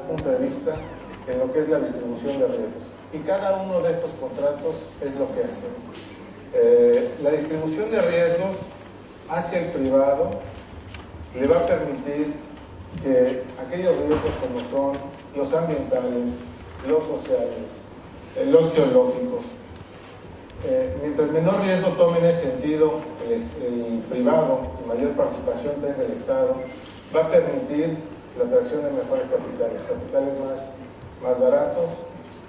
punto de vista en lo que es la distribución de riesgos. Y cada uno de estos contratos es lo que hace. La distribución de riesgos hacia el privado le va a permitir que aquellos riesgos como son los ambientales, los sociales, los geológicos, mientras menor riesgo tome en ese sentido el privado y mayor participación tenga el Estado, va a permitir la atracción de mejores capitales, capitales más baratos,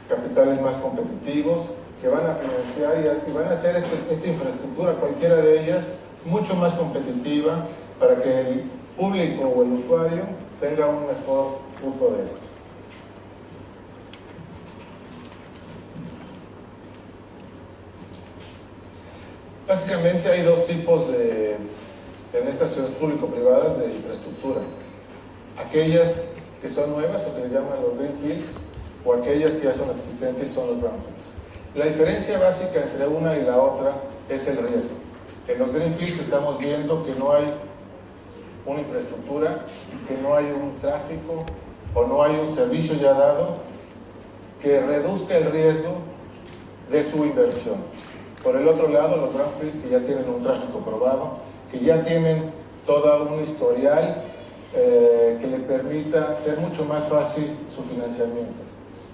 capitales más competitivos, que van a financiar y van a hacer esta infraestructura, cualquiera de ellas, mucho más competitiva para que el público o el usuario tenga un mejor uso de esto. Básicamente hay dos tipos en estas ciudades público-privadas de infraestructura. Aquellas que son nuevas o que les llaman los greenfields, o aquellas que ya son existentes son los brownfields. La diferencia básica entre una y la otra es el riesgo. En los greenfields estamos viendo que no hay una infraestructura, que no hay un tráfico o no hay un servicio ya dado que reduzca el riesgo de su inversión. Por el otro lado, los brownfields que ya tienen un tráfico probado, que ya tienen todo un historial que le permita ser mucho más fácil su financiamiento.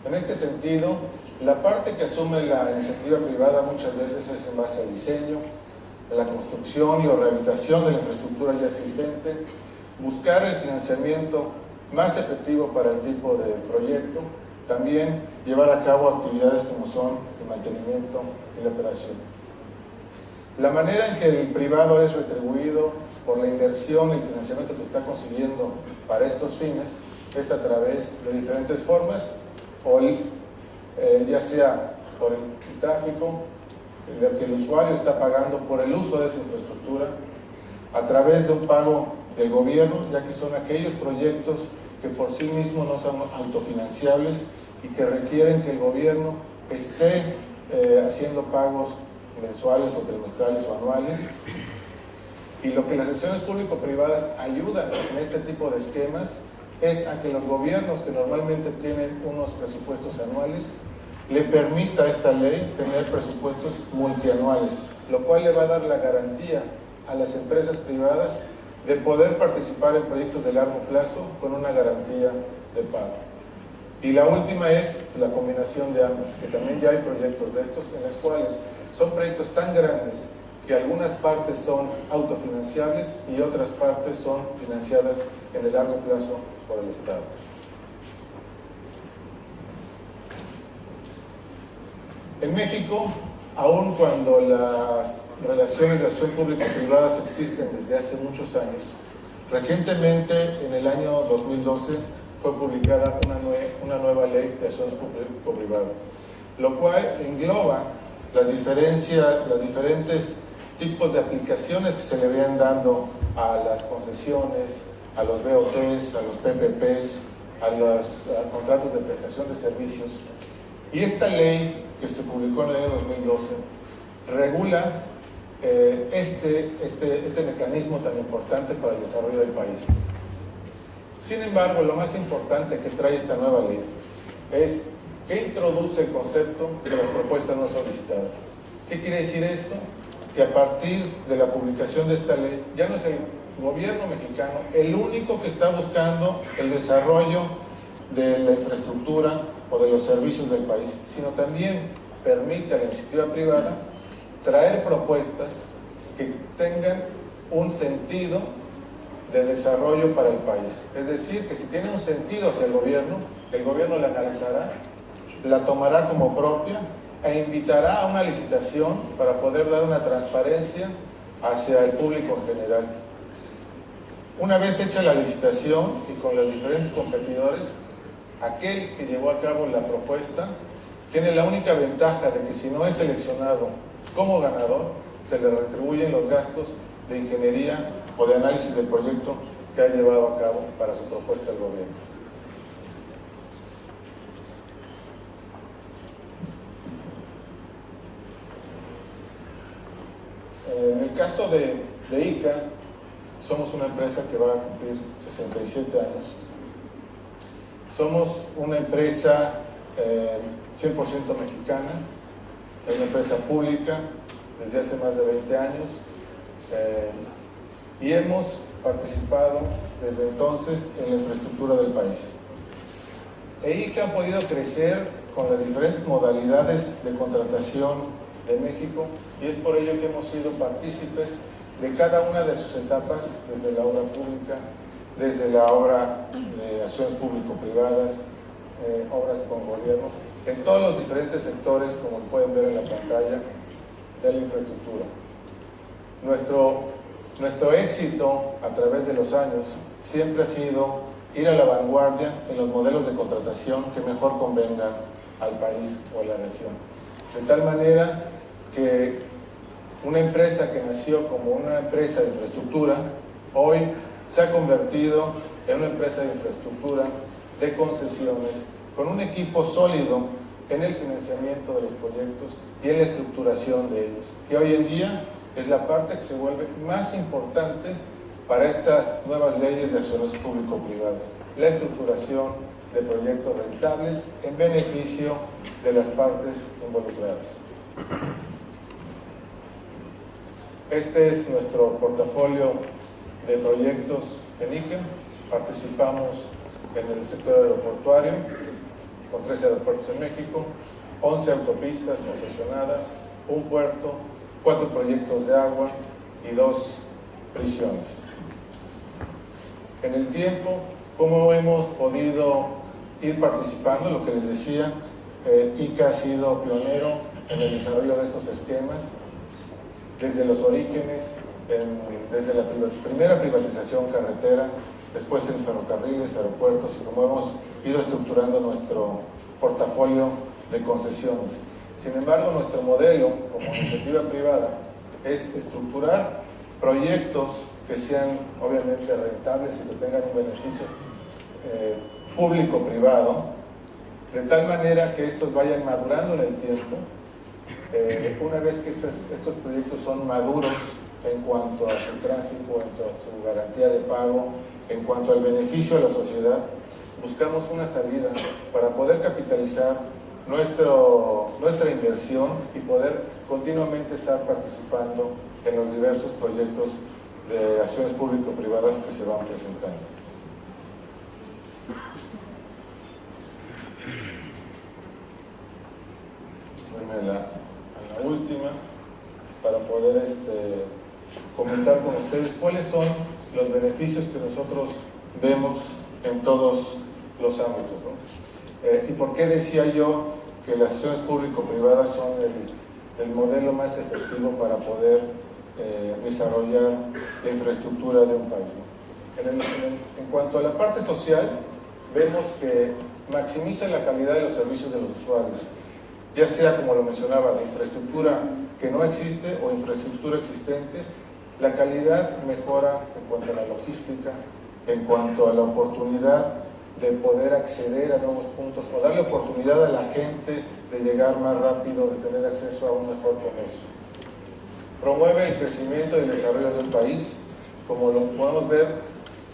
En este sentido, la parte que asume la iniciativa privada muchas veces es en base al diseño, a la construcción y o rehabilitación de la infraestructura ya existente, buscar el financiamiento más efectivo para el tipo de proyecto, también llevar a cabo actividades como son el mantenimiento y la operación. La manera en que el privado es retribuido por la inversión y el financiamiento que está consiguiendo para estos fines es a través de diferentes formas, o ya sea por el tráfico que el usuario está pagando por el uso de esa infraestructura, a través de un pago del gobierno, ya que son aquellos proyectos que por sí mismos no son autofinanciables y que requieren que el gobierno esté haciendo pagos mensuales o trimestrales o anuales. Y lo que las acciones público-privadas ayudan en este tipo de esquemas es a que los gobiernos que normalmente tienen unos presupuestos anuales le permita a esta ley tener presupuestos multianuales, lo cual le va a dar la garantía a las empresas privadas de poder participar en proyectos de largo plazo con una garantía de pago. Y la última es la combinación de ambas, que también ya hay proyectos de estos en los cuales son proyectos tan grandes que algunas partes son autofinanciables y otras partes son financiadas en el largo plazo por el Estado. En México, aun cuando las relaciones de acción público-privadas existen desde hace muchos años, recientemente, en el año 2012, fue publicada una nueva ley de acciones público-privadas, lo cual engloba las diferentes tipos de aplicaciones que se le habían dando a las concesiones, a los BOTs, a los PPPs, a los contratos de prestación de servicios. Y esta ley, que se publicó en el año 2012, regula este mecanismo tan importante para el desarrollo del país. Sin embargo, lo más importante que trae esta nueva ley es que introduce el concepto de las propuestas no solicitadas. ¿Qué quiere decir esto? Que a partir de la publicación de esta ley, ya no es el gobierno mexicano el único que está buscando el desarrollo de la infraestructura o de los servicios del país, sino también permite a la iniciativa privada traer propuestas que tengan un sentido de desarrollo para el país. Es decir, que si tiene un sentido hacia el gobierno la analizará, la tomará como propia e invitará a una licitación para poder dar una transparencia hacia el público en general. Una vez hecha la licitación y con los diferentes competidores, aquel que llevó a cabo la propuesta tiene la única ventaja de que si no es seleccionado como ganador, se le retribuyen los gastos de ingeniería o de análisis del proyecto que ha llevado a cabo para su propuesta el gobierno. En el caso de ICA, somos una empresa que va a cumplir 67 años. Somos una empresa 100% mexicana, es una empresa pública desde hace más de 20 años y hemos participado desde entonces en la infraestructura del país. EICA ha podido crecer con las diferentes modalidades de contratación de México y es por ello que hemos sido partícipes de cada una de sus etapas, desde la obra pública, desde la obra de acciones público-privadas, obras con gobierno, en todos los diferentes sectores, como pueden ver en la pantalla, de la infraestructura. Nuestro éxito a través de los años siempre ha sido ir a la vanguardia en los modelos de contratación que mejor convengan al país o a la región. De tal manera que una empresa que nació como una empresa de infraestructura, hoy se ha convertido en una empresa de infraestructura de concesiones, con un equipo sólido en el financiamiento de los proyectos y en la estructuración de ellos, que hoy en día es la parte que se vuelve más importante para estas nuevas leyes de acciones público-privadas, la estructuración de proyectos rentables en beneficio de las partes involucradas. Este es nuestro portafolio de proyectos en ICA. Participamos en el sector aeroportuario, con 13 aeropuertos en México, 11 autopistas concesionadas, un puerto, 4 proyectos de agua y 2 prisiones. En el tiempo, ¿cómo hemos podido ir participando? Lo que les decía, ICA ha sido pionero en el desarrollo de estos esquemas, desde los orígenes, desde la primera privatización carretera, después en ferrocarriles, aeropuertos, y como hemos ido estructurando nuestro portafolio de concesiones. Sin embargo, nuestro modelo como iniciativa privada es estructurar proyectos que sean obviamente rentables y que tengan un beneficio público-privado, de tal manera que estos vayan madurando en el tiempo. Una vez que estos proyectos son maduros en cuanto a su tráfico, en cuanto a su garantía de pago, en cuanto al beneficio a la sociedad, buscamos una salida para poder capitalizar nuestra inversión y poder continuamente estar participando en los diversos proyectos de acciones público-privadas que se van presentando. Voy a la última para poder comentar con ustedes cuáles son los beneficios que nosotros vemos en todos los ámbitos, ¿no? Y por qué decía yo que las acciones público-privadas son el modelo más efectivo para poder desarrollar la infraestructura de un país, ¿no? En cuanto a la parte social, vemos que maximiza la calidad de los servicios de los usuarios, ya sea, como lo mencionaba, la infraestructura que no existe o infraestructura existente. La calidad mejora en cuanto a la logística, en cuanto a la oportunidad de poder acceder a nuevos puntos o darle oportunidad a la gente de llegar más rápido, de tener acceso a un mejor comercio. Promueve el crecimiento y el desarrollo de un país. Como lo podemos ver,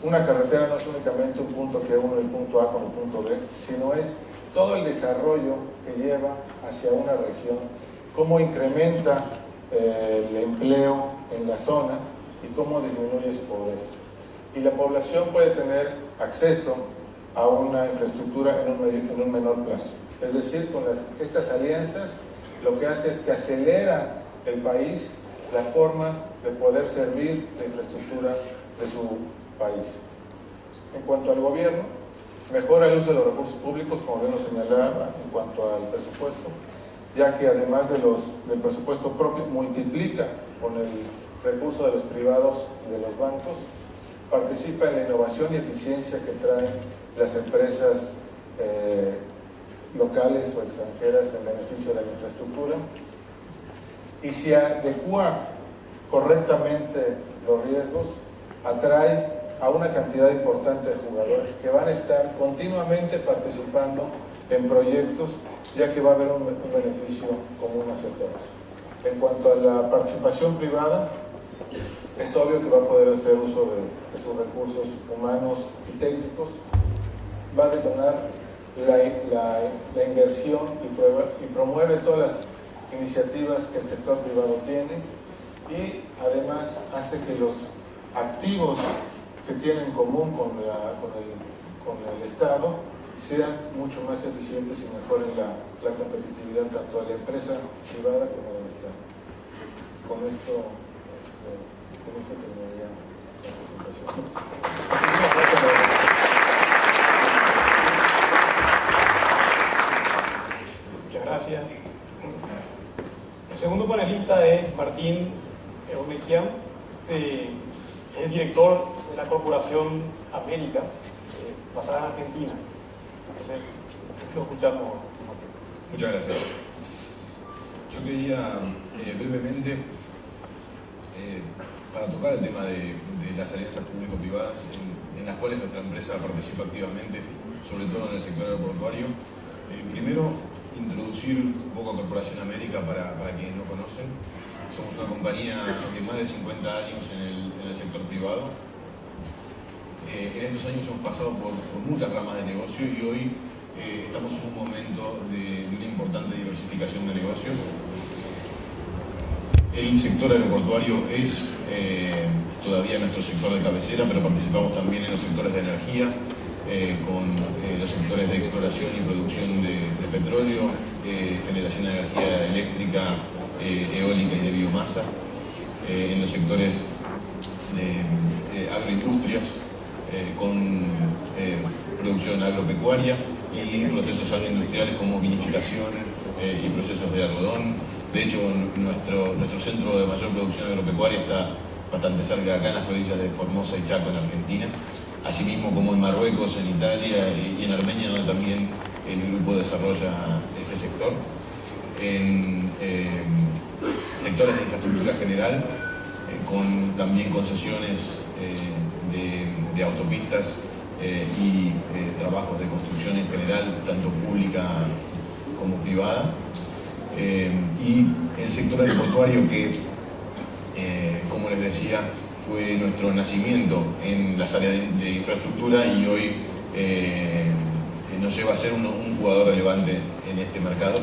una carretera no es únicamente un punto que une el punto A con el punto B, sino es todo el desarrollo que lleva hacia una región, cómo incrementa el empleo en la zona y cómo disminuye su pobreza. Y la población puede tener acceso a una infraestructura en un menor plazo. Es decir, con estas alianzas lo que hace es que acelera el país la forma de poder servir la infraestructura de su país. En cuanto al gobierno, mejora el uso de los recursos públicos, como bien lo señalaba, en cuanto al presupuesto, ya que además del presupuesto propio, multiplica con el recurso de los privados y de los bancos, participa en la innovación y eficiencia que traen las empresas locales o extranjeras en beneficio de la infraestructura, y si adecua correctamente los riesgos, atrae a una cantidad importante de jugadores que van a estar continuamente participando en proyectos, ya que va a haber un beneficio común hacia todos. En cuanto a la participación privada, es obvio que va a poder hacer uso de sus recursos humanos y técnicos va a detonar la inversión y promueve todas las iniciativas que el sector privado tiene, y además hace que los activos que tienen en común con el Estado sean mucho más eficientes y mejoren la competitividad tanto de la empresa privada como del Estado. Con esto terminaría la presentación. Muchas gracias. El segundo panelista es Martín Eumeikian, es director de la Corporación América, basada en Argentina. Entonces, lo escuchamos. Muchas gracias. Yo quería brevemente, para tocar el tema de las alianzas público-privadas, en las cuales nuestra empresa participa activamente, sobre todo en el sector aeroportuario. Primero, introducir un poco a Corporación América para quienes no conocen. Somos una compañía de más de 50 años en el sector privado. En estos años hemos pasado por muchas ramas de negocio y hoy estamos en un momento de una importante diversificación de negocios. El sector aeroportuario es todavía nuestro sector de cabecera, pero participamos también en los sectores de energía, con los sectores de exploración y producción de petróleo, generación de energía eléctrica, eólica y de biomasa, en los sectores de agroindustrias, con producción agropecuaria y procesos agroindustriales como vinificación y procesos de algodón. De hecho, nuestro centro de mayor producción agropecuaria está bastante cerca de acá, en las provincias de Formosa y Chaco, en Argentina. Asimismo como en Marruecos, en Italia y en Armenia, donde también el grupo desarrolla este sector. En sectores de infraestructura general, con también concesiones de autopistas y trabajos de construcción en general, tanto pública como privada. Y el sector aeroportuario que, como les decía, fue nuestro nacimiento en las áreas de infraestructura y hoy nos lleva a ser un jugador relevante en este mercado,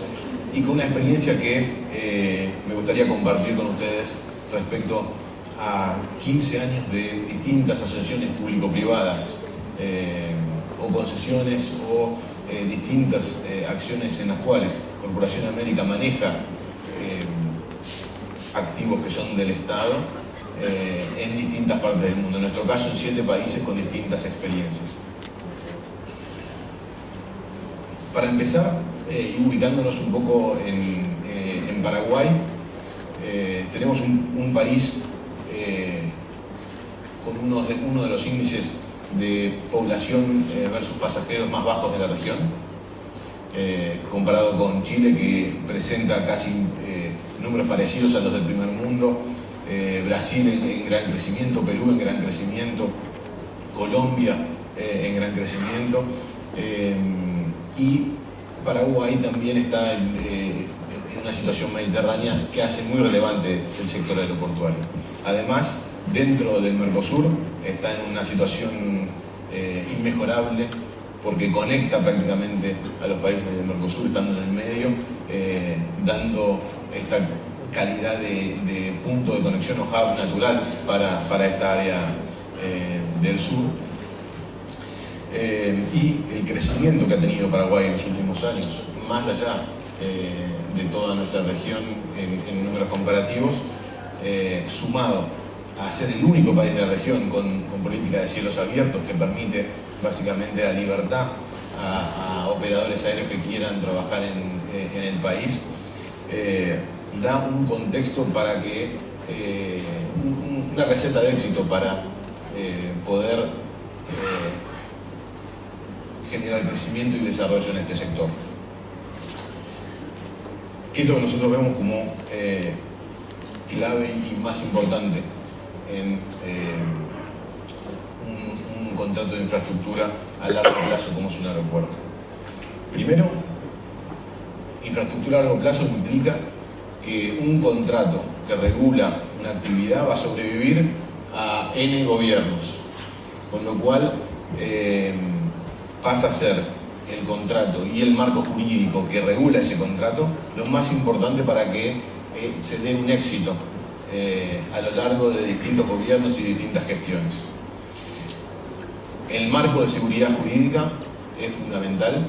y con una experiencia que me gustaría compartir con ustedes respecto a 15 años de distintas asociaciones público-privadas o concesiones o distintas acciones en las cuales Corporación América maneja activos que son del Estado en distintas partes del mundo, en nuestro caso en 7 países con distintas experiencias. Para empezar, y ubicándonos un poco en Paraguay, tenemos un país con uno de los índices de población versus pasajeros más bajos de la región, comparado con Chile, que presenta casi números parecidos a los del primer mundo, Brasil en gran crecimiento, Perú en gran crecimiento, Colombia en gran crecimiento, y Paraguay también está en una situación mediterránea que hace muy relevante el sector aeroportuario. Además, dentro del Mercosur está en una situación inmejorable, porque conecta prácticamente a los países del Mercosur, estando en el medio, dando esta calidad de punto de conexión o hub natural para esta área del sur. Y el crecimiento que ha tenido Paraguay en los últimos años, más allá de toda nuestra región en números comparativos, sumado a ser el único país de la región con política de cielos abiertos, que permite básicamente la libertad a operadores aéreos que quieran trabajar en el país, da un contexto para que una receta de éxito para poder generar crecimiento y desarrollo en este sector. ¿Qué es lo que nosotros vemos como clave y más importante en un contrato de infraestructura a largo plazo como es un aeropuerto? Primero, infraestructura a largo plazo implica que un contrato que regula una actividad va a sobrevivir a N gobiernos, con lo cual pasa a ser el contrato y el marco jurídico que regula ese contrato lo más importante para que se dé un éxito a lo largo de distintos gobiernos y distintas gestiones. El marco de seguridad jurídica es fundamental.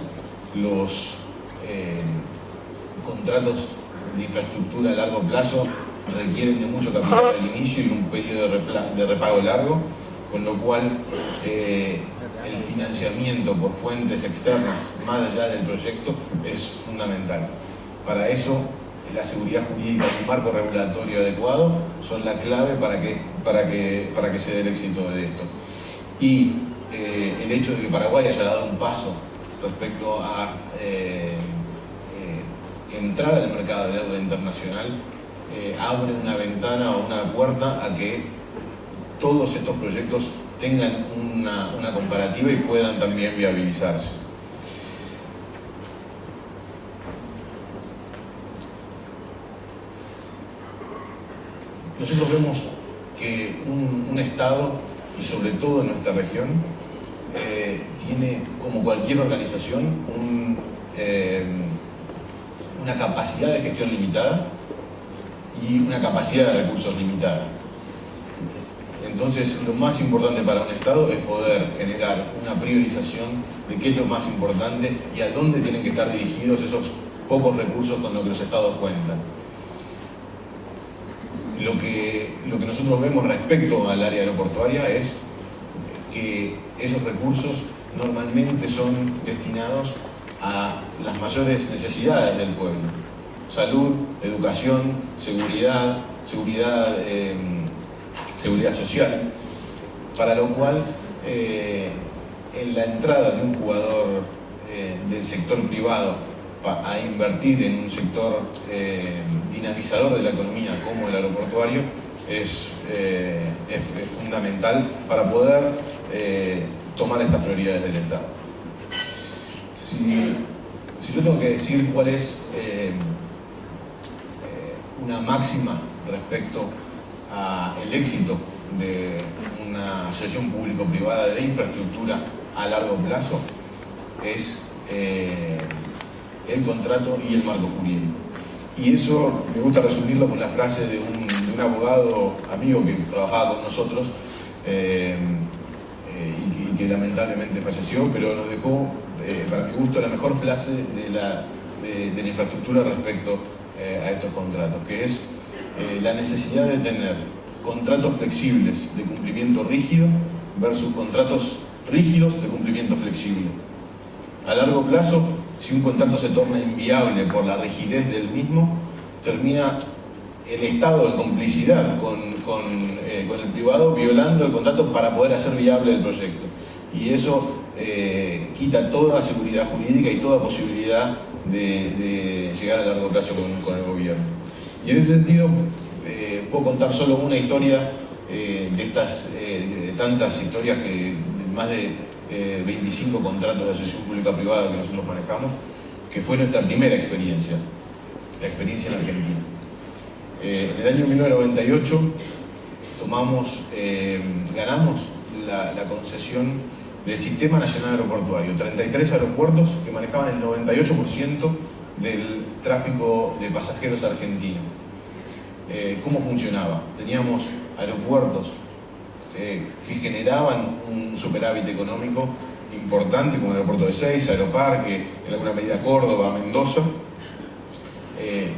Los contratos de infraestructura a largo plazo requieren de mucho capital al inicio y un periodo de repago largo, con lo cual el financiamiento por fuentes externas más allá del proyecto es fundamental. Para eso la seguridad jurídica y un marco regulatorio adecuado son la clave para que se dé el éxito de esto. Y el hecho de que Paraguay haya dado un paso respecto a entrar al mercado de deuda internacional abre una ventana o una puerta a que todos estos proyectos tengan una comparativa y puedan también viabilizarse. Nosotros vemos que un Estado, y sobre todo en nuestra región, tiene, como cualquier organización, una capacidad de gestión limitada y una capacidad de recursos limitada. Entonces, lo más importante para un Estado es poder generar una priorización de qué es lo más importante y a dónde tienen que estar dirigidos esos pocos recursos con los que los Estados cuentan. Lo que nosotros vemos respecto al área aeroportuaria es que esos recursos normalmente son destinados a las mayores necesidades del pueblo: salud, educación, seguridad social, para lo cual en la entrada de un jugador del sector privado a invertir en un sector dinamizador de la economía como el aeroportuario es fundamental para poder tomar estas prioridades del Estado. Si yo tengo que decir cuál es una máxima respecto al éxito de una asociación público-privada de infraestructura a largo plazo, es el contrato y el marco jurídico. Y eso me gusta resumirlo con la frase de un abogado amigo que trabajaba con nosotros y que lamentablemente falleció, pero nos dejó, para mi gusto, la mejor frase de la infraestructura respecto a estos contratos, que es la necesidad de tener contratos flexibles de cumplimiento rígido versus contratos rígidos de cumplimiento flexible. A largo plazo, si un contrato se torna inviable por la rigidez del mismo, termina el estado de complicidad con el privado violando el contrato para poder hacer viable el proyecto. Y eso quita toda seguridad jurídica y toda posibilidad de llegar a largo plazo con el gobierno. Y en ese sentido, puedo contar solo una historia de tantas historias que más de 25 contratos de asociación pública-privada que nosotros manejamos, que fue nuestra primera experiencia, la experiencia en Argentina. En el año 1998 ganamos la concesión del Sistema Nacional Aeroportuario, 33 aeropuertos que manejaban el 98% del tráfico de pasajeros argentino. ¿Cómo funcionaba? Teníamos aeropuertos que generaban un superávit económico importante, como el aeropuerto de Seiza, Aeroparque, en alguna medida Córdoba, Mendoza,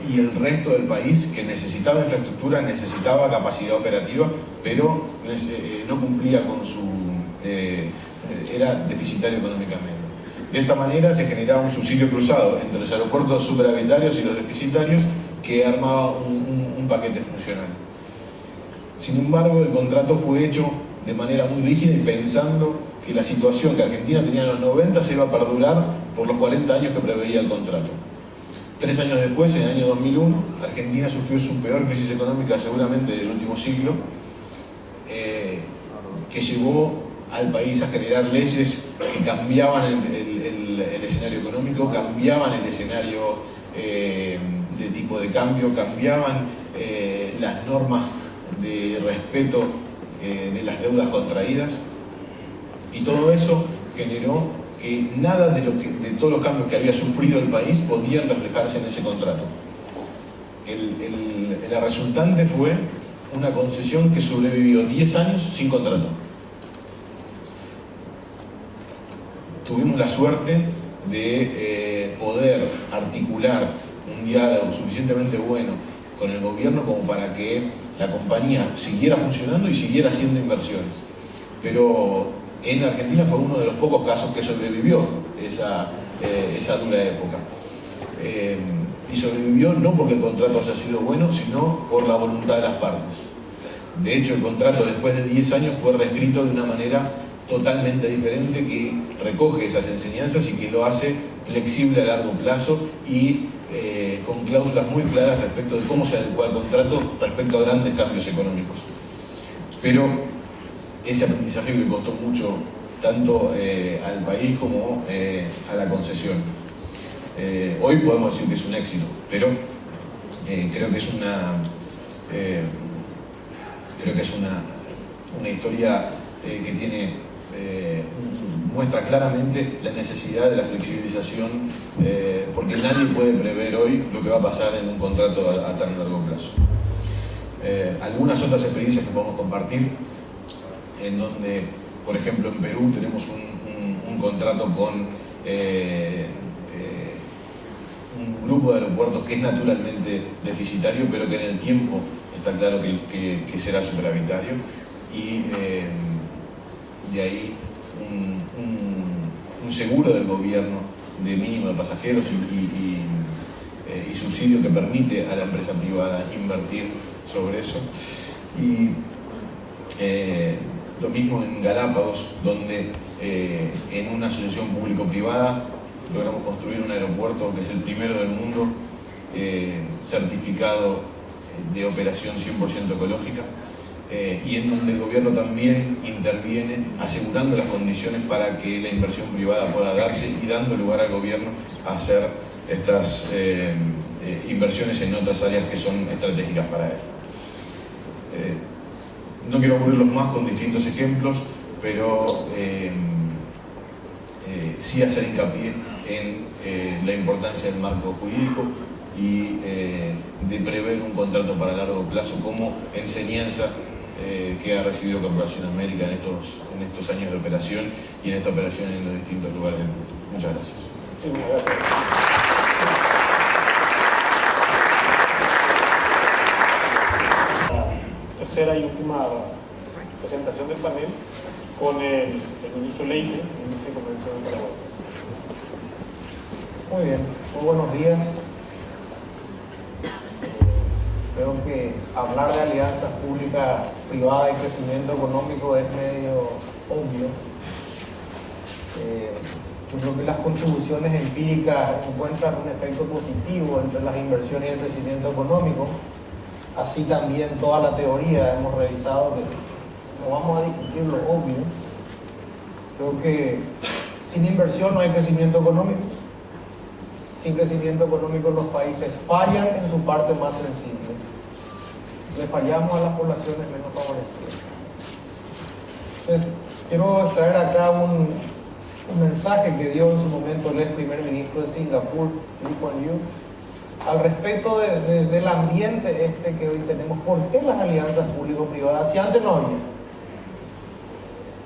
y el resto del país que necesitaba infraestructura, necesitaba capacidad operativa, pero no cumplía con era deficitario económicamente. De esta manera se generaba un subsidio cruzado entre los aeropuertos superavitarios y los deficitarios que armaba un paquete funcional. Sin embargo, el contrato fue hecho de manera muy rígida y pensando que la situación que Argentina tenía en los 90 se iba a perdurar por los 40 años que preveía el contrato. 3 años después, en el año 2001, Argentina sufrió su peor crisis económica seguramente del último siglo, que llevó al país a generar leyes que cambiaban el escenario económico, cambiaban el escenario de tipo de cambio, cambiaban las normas de respeto de las deudas contraídas, y todo eso generó que nada de todos los cambios que había sufrido el país podían reflejarse en ese contrato. La resultante fue una concesión que sobrevivió 10 años sin contrato. Tuvimos la suerte de poder articular un diálogo suficientemente bueno con el gobierno como para que la compañía siguiera funcionando y siguiera haciendo inversiones. Pero en Argentina fue uno de los pocos casos que sobrevivió esa dura época. Y sobrevivió no porque el contrato haya sido bueno, sino por la voluntad de las partes. De hecho, el contrato después de 10 años fue reescrito de una manera totalmente diferente que recoge esas enseñanzas y que lo hace flexible a largo plazo y con cláusulas muy claras respecto de cómo se adecua el contrato respecto a grandes cambios económicos. Pero ese aprendizaje le costó mucho tanto al país como a la concesión. Hoy podemos decir que es un éxito, pero creo que es una historia que tiene muestra claramente la necesidad de la flexibilización, porque nadie puede prever hoy lo que va a pasar en un contrato a tan largo plazo. Algunas otras experiencias que podemos compartir, en donde, por ejemplo, en Perú tenemos un contrato con un grupo de aeropuertos que es naturalmente deficitario, pero que en el tiempo está claro que será superavitario, y de ahí un seguro del gobierno de mínimo de pasajeros y subsidio que permite a la empresa privada invertir sobre eso. Y lo mismo en Galápagos, donde en una asociación público-privada logramos construir un aeropuerto que es el primero del mundo certificado de operación 100% ecológica, y en donde el gobierno también interviene asegurando las condiciones para que la inversión privada pueda darse y dando lugar al gobierno a hacer estas inversiones en otras áreas que son estratégicas para él. No quiero aburrirlos más con distintos ejemplos, pero sí hacer hincapié en la importancia del marco jurídico y de prever un contrato para largo plazo como enseñanza que ha recibido Corporación América en estos años de operación y en esta operación en los distintos lugares del mundo. Muchas gracias. Sí, muchas gracias. Tercera y última presentación del panel con el ministro Leite, ministro de Comercio de Paraguay. Muy bien, muy buenos días. Creo que hablar de alianzas pública-privada y crecimiento económico es medio obvio. Yo creo que las contribuciones empíricas encuentran un efecto positivo entre las inversiones y el crecimiento económico. Así también toda la teoría hemos revisado que no vamos a discutir lo obvio. Creo que sin inversión no hay crecimiento económico. Sin crecimiento económico los países fallan en su parte más sensible. Le fallamos a las poblaciones menos favorecidas. Entonces, quiero extraer acá un mensaje que dio en su momento el ex primer ministro de Singapur, Lee Kuan Yew, al respecto del ambiente que hoy tenemos. ¿Por qué las alianzas público-privadas? Si antes no había.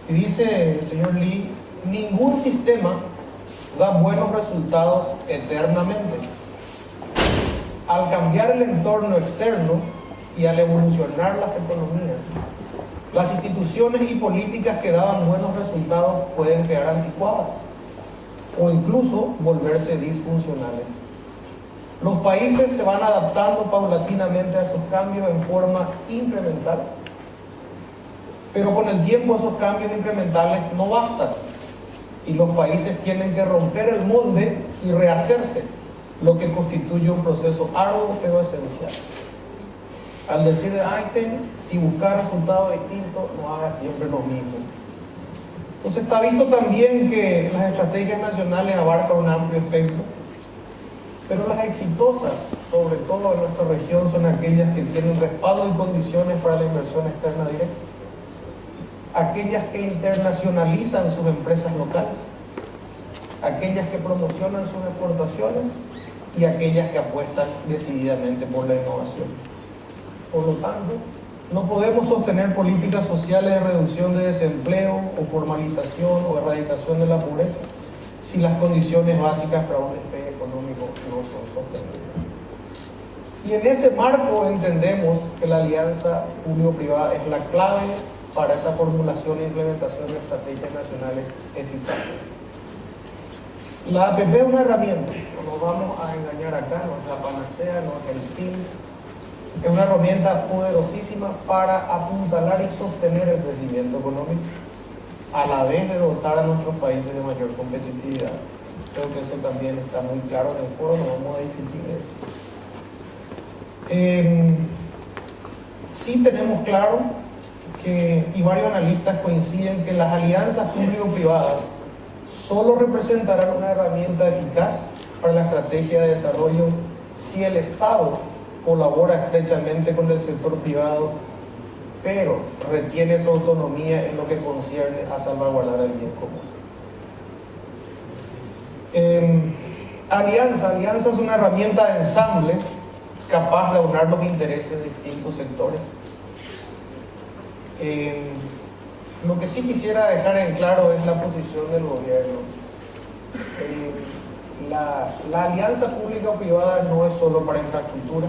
Y dice el señor Lee, ningún sistema da buenos resultados eternamente. Al cambiar el entorno externo y al evolucionar las economías, las instituciones y políticas que daban buenos resultados pueden quedar anticuadas o incluso volverse disfuncionales. Los países se van adaptando paulatinamente a esos cambios en forma incremental, pero con el tiempo esos cambios incrementales no bastan y los países tienen que romper el molde y rehacerse, lo que constituye un proceso arduo pero esencial. Al decir de Einstein, si buscas resultados distintos, no hagas siempre lo mismo. Entonces está visto también que las estrategias nacionales abarcan un amplio espectro, pero las exitosas, sobre todo en nuestra región, son aquellas que tienen respaldo y condiciones para la inversión externa directa. Aquellas que internacionalizan sus empresas locales, aquellas que promocionan sus exportaciones y aquellas que apuestan decididamente por la innovación. Por lo tanto, no podemos sostener políticas sociales de reducción de desempleo o formalización o erradicación de la pobreza si las condiciones básicas para un despegue económico no son sostenibles. Y en ese marco entendemos que la alianza público-privada es la clave para esa formulación e implementación de estrategias nacionales eficaces. La APP es una herramienta, no nos vamos a engañar acá, no es la panacea, no es el fin. Es una herramienta poderosísima para apuntalar y sostener el crecimiento económico, a la vez de dotar a nuestros países de mayor competitividad. Creo que eso también está muy claro en el foro, no vamos a discutir eso. Sí tenemos claro que, y varios analistas coinciden, que las alianzas público-privadas solo representarán una herramienta eficaz para la estrategia de desarrollo si el Estado colabora estrechamente con el sector privado, pero retiene su autonomía en lo que concierne a salvaguardar el bien común. Alianza es una herramienta de ensamble capaz de aunar los intereses de distintos sectores. Lo que sí quisiera dejar en claro es la posición del gobierno. La alianza pública-privada no es solo para infraestructura.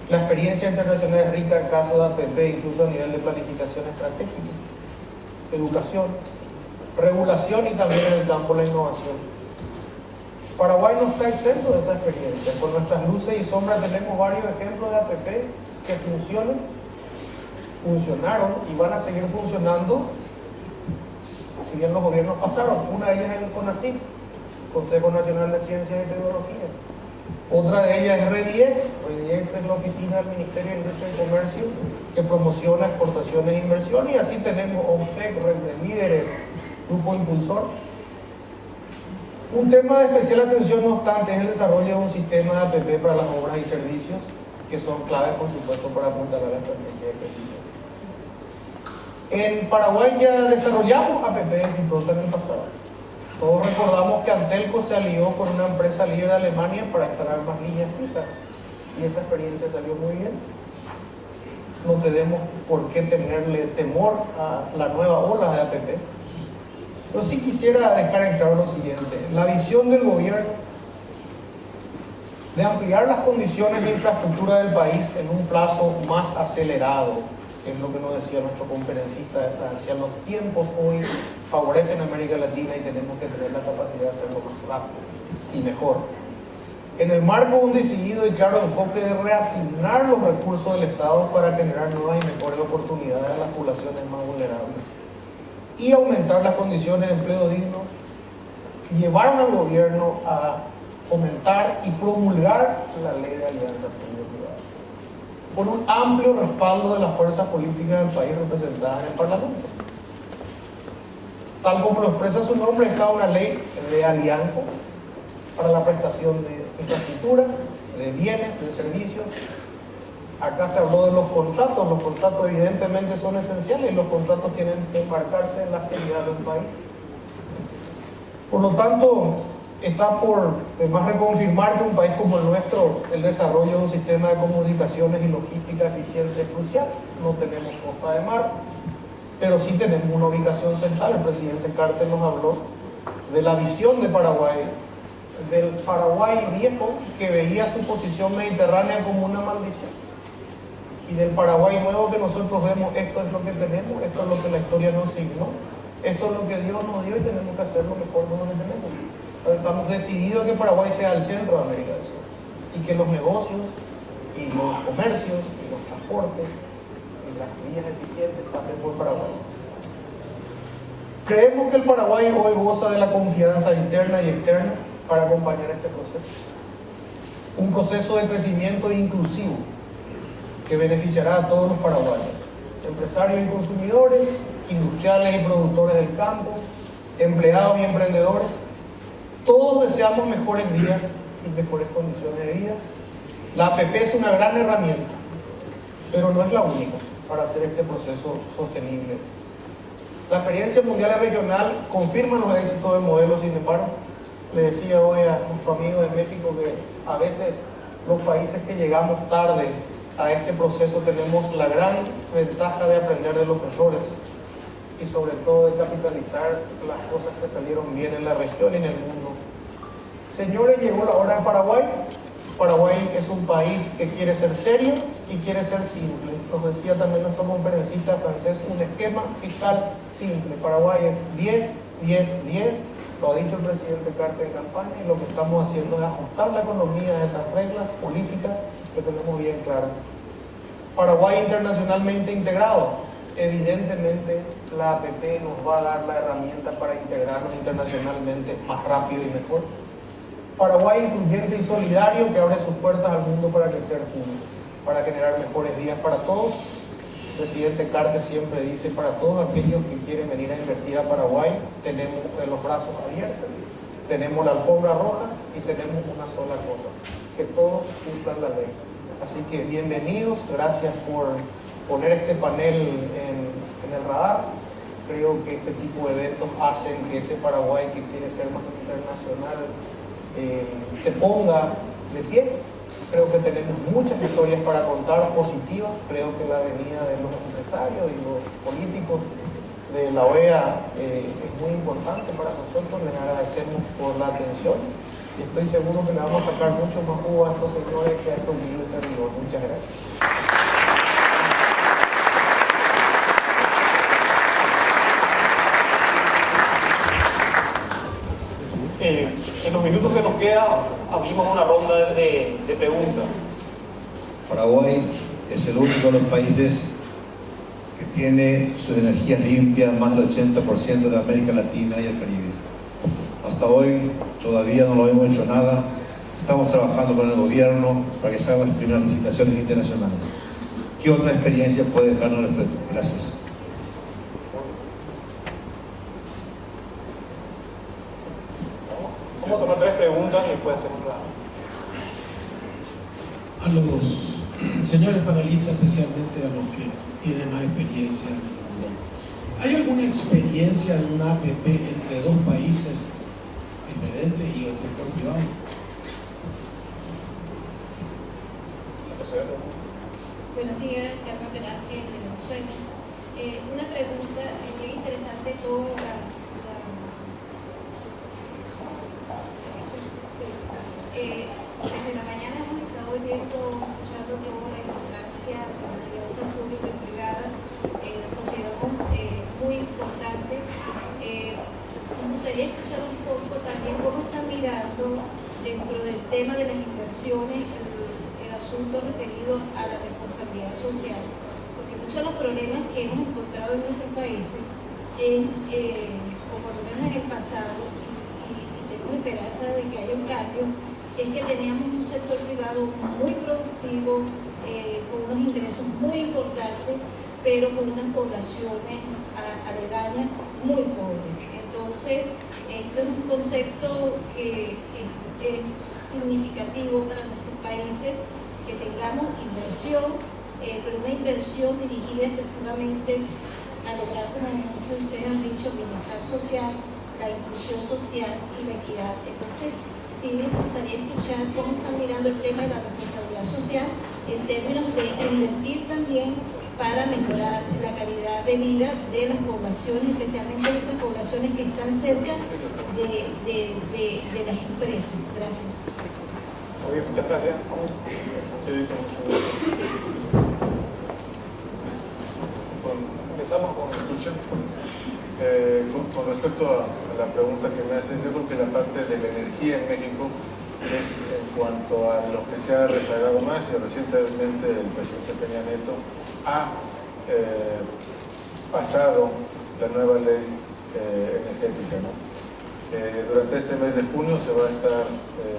La experiencia internacional es rica en casos de APP, incluso a nivel de planificación estratégica, educación, regulación y también en el campo de la innovación. Paraguay no está exento de esa experiencia. Con nuestras luces y sombras tenemos varios ejemplos de APP que funcionaron y van a seguir funcionando si bien los gobiernos pasaron. Una de ellas es el CONACYT, Consejo Nacional de Ciencias y Tecnología. Otra de ellas es REDIEX. REDIEX es la oficina del Ministerio de Industria y Comercio que promociona exportaciones e inversión, y así tenemos OMTEC, Red de Líderes, Grupo Impulsor. Un tema de especial atención, no obstante, es el desarrollo de un sistema de APP para las obras y servicios, que son claves, por supuesto, para apuntalar la estrategia de crecimiento. En Paraguay ya desarrollamos APP exitosa en el pasado. Todos recordamos que Antelco se alió con una empresa líder de Alemania para instalar más líneas fijas, y esa experiencia salió muy bien. No tenemos por qué tenerle temor a la nueva ola de APP. Pero sí quisiera dejar en claro lo siguiente: la visión del gobierno de ampliar las condiciones de infraestructura del país en un plazo más acelerado, que es lo que nos decía nuestro conferencista de Francia. Los tiempos hoy favorecen a América Latina y tenemos que tener la capacidad de hacerlo más rápido y mejor. En el marco de un decidido y claro enfoque de reasignar los recursos del Estado para generar nuevas y mejores oportunidades a las poblaciones más vulnerables y aumentar las condiciones de empleo digno, llevaron al gobierno a fomentar y promulgar la ley de alianza público-privada, con un amplio respaldo de las fuerzas políticas del país representadas en el Parlamento. Tal como lo expresa su nombre, está una ley de alianza para la prestación de infraestructura, de bienes, de servicios. Acá se habló de los contratos evidentemente son esenciales, y los contratos tienen que embarcarse en la seriedad de un país. Por lo tanto, está por demás reconfirmar que un país como el nuestro, el desarrollo de un sistema de comunicaciones y logística eficiente es crucial. No tenemos costa de mar, pero sí tenemos una ubicación central. El presidente Carter nos habló de la visión de Paraguay, del Paraguay viejo que veía su posición mediterránea como una maldición, y del Paraguay nuevo que nosotros vemos: esto es lo que tenemos, esto es lo que la historia nos asignó, esto es lo que Dios nos dio y tenemos que hacer lo mejor de lo que tenemos. Estamos decididos a que Paraguay sea el centro de América del Sur, y que los negocios y los comercios y los transportes y las vías eficientes pasen por Paraguay. Creemos que el Paraguay hoy goza de la confianza interna y externa para acompañar este proceso. Un proceso de crecimiento inclusivo que beneficiará a todos los paraguayos, empresarios y consumidores, industriales y productores del campo, empleados y emprendedores. Todos deseamos mejores vidas y mejores condiciones de vida. La APP es una gran herramienta, pero no es la única para hacer este proceso sostenible. La experiencia mundial y regional confirma los éxitos del modelo. Sin embargo, le decía hoy a nuestro amigo de México que a veces los países que llegamos tarde a este proceso tenemos la gran ventaja de aprender de los errores y sobre todo de capitalizar las cosas que salieron bien en la región y en el mundo. Señores, llegó la hora de Paraguay. Paraguay es un país que quiere ser serio y quiere ser simple. Nos decía también nuestro conferencista francés, un esquema fiscal simple. Paraguay es 10, 10, 10. Lo ha dicho el presidente Carter en campaña y lo que estamos haciendo es ajustar la economía a esas reglas políticas que tenemos bien claras. Paraguay internacionalmente integrado. Evidentemente la APP nos va a dar la herramienta para integrarnos internacionalmente más rápido y mejor. Paraguay incluyente y solidario que abre sus puertas al mundo para crecer juntos, para generar mejores días para todos. El presidente Carter siempre dice, para todos aquellos que quieren venir a invertir a Paraguay, tenemos los brazos abiertos, tenemos la alfombra roja y tenemos una sola cosa, que todos cumplan la ley. Así que bienvenidos, gracias por poner este panel en el radar. Creo que este tipo de eventos hacen que ese Paraguay que quiere ser más internacional se ponga de pie. Creo que tenemos muchas historias para contar positivas. Creo que la venida de los empresarios y los políticos de la OEA es muy importante para nosotros. Les agradecemos por la atención y estoy seguro que le vamos a sacar mucho más jugo a estos señores que a estos humildes servidores. Muchas gracias. En los minutos que nos queda, abrimos una ronda de preguntas. Paraguay es el único de los países que tiene sus energías limpias, más del 80% de América Latina y el Caribe. Hasta hoy todavía no lo hemos hecho nada. Estamos trabajando con el gobierno para que se hagan las primeras licitaciones internacionales. ¿Qué otra experiencia puede dejarnos el frente? Gracias. Vamos a tomar 3 preguntas y después hacemos la... A los señores panelistas, especialmente a los que tienen más experiencia en el mundo, ¿hay alguna experiencia en una APP entre dos países diferentes y el sector privado? Buenos días, Carmen Velázquez de Venezuela. Una pregunta, es muy interesante toda desde la mañana hemos estado escuchando toda la importancia de la alianza pública y privada. La consideramos muy importante. Me gustaría escuchar un poco también cómo están mirando dentro del tema de las inversiones el asunto referido a la responsabilidad social, porque muchos de los problemas que hemos encontrado en nuestros países, o por lo menos en el pasado, y tenemos esperanza de que haya un cambio, es que teníamos un sector privado muy productivo, con unos ingresos muy importantes, pero con unas poblaciones aledañas muy pobres. Entonces, esto es un concepto que es significativo para nuestros países, que tengamos inversión, pero una inversión dirigida efectivamente a lograr, como muchos de ustedes han dicho, el bienestar social, la inclusión social y la equidad. Entonces, sí me gustaría escuchar cómo están mirando el tema de la responsabilidad social en términos de invertir también para mejorar la calidad de vida de las poblaciones, especialmente de esas poblaciones que están cerca de las empresas. Gracias. Muy bien, muchas gracias. Empezamos con escucha. Con respecto a la pregunta que me haces, yo creo que la parte de la energía en México es en cuanto a lo que se ha rezagado más, y recientemente el presidente Peña Nieto ha pasado la nueva ley energética, ¿no? Durante este mes de junio se va a estar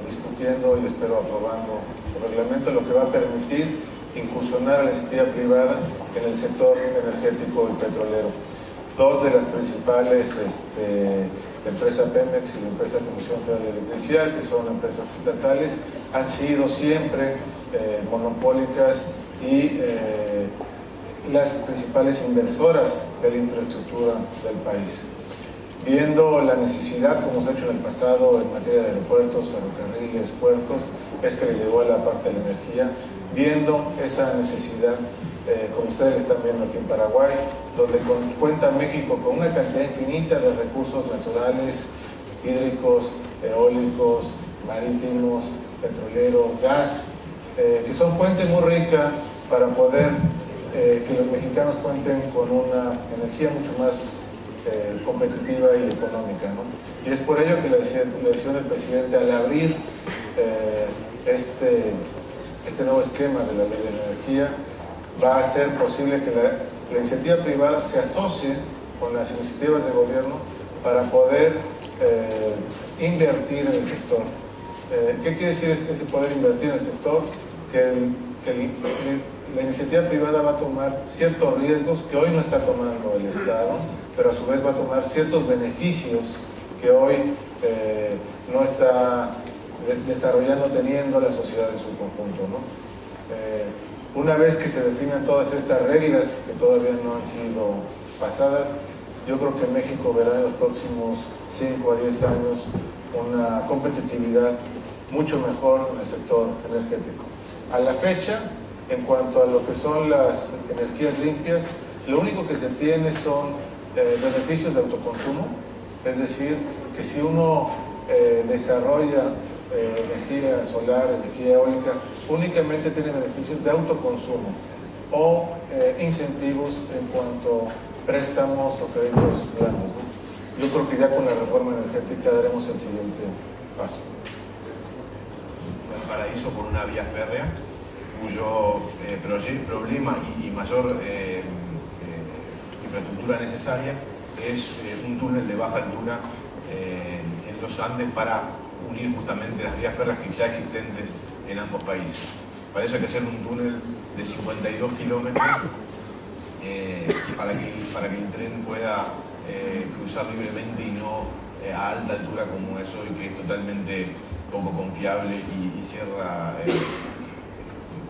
discutiendo y espero aprobando su reglamento, lo que va a permitir incursionar a la iniciativa privada en el sector energético y petrolero. Dos de las principales, la empresa Pemex y la empresa Comisión Federal de Electricidad, que son empresas estatales, han sido siempre monopólicas y las principales inversoras de la infraestructura del país, viendo la necesidad, como se ha hecho en el pasado en materia de aeropuertos, ferrocarriles, puertos, es que le llegó a la parte de la energía, viendo esa necesidad, como ustedes están viendo aquí en Paraguay, donde cuenta México con una cantidad infinita de recursos naturales, hídricos, eólicos, marítimos, petroleros, gas, que son fuente muy rica para poder que los mexicanos cuenten con una energía mucho más competitiva y económica, ¿no? Y es por ello que la decisión del presidente al abrir este nuevo esquema de la ley de energía va a hacer posible que la iniciativa privada se asocie con las iniciativas del gobierno para poder invertir en el sector. ¿Qué quiere decir ese poder invertir en el sector? Que la iniciativa privada va a tomar ciertos riesgos que hoy no está tomando el Estado, pero a su vez va a tomar ciertos beneficios que hoy no está desarrollando, teniendo la sociedad en su conjunto, ¿no? Una vez que se definan todas estas reglas que todavía no han sido pasadas, yo creo que México verá en los próximos 5 a 10 años una competitividad mucho mejor en el sector energético. A la fecha, en cuanto a lo que son las energías limpias, lo único que se tiene son beneficios de autoconsumo, es decir, que si uno desarrolla energía solar, energía eólica, únicamente tiene beneficios de autoconsumo o incentivos en cuanto a préstamos o créditos blandos, ¿no? Yo creo que ya con la reforma energética daremos el siguiente paso. Paraíso con una vía férrea cuyo problema y mayor infraestructura necesaria es un túnel de baja altura en los Andes para unir justamente las vías férreas que ya existentes en ambos países. Para eso hay que hacer un túnel de 52 kilómetros para que el tren pueda cruzar libremente y no a alta altura como es hoy, que es totalmente poco confiable y cierra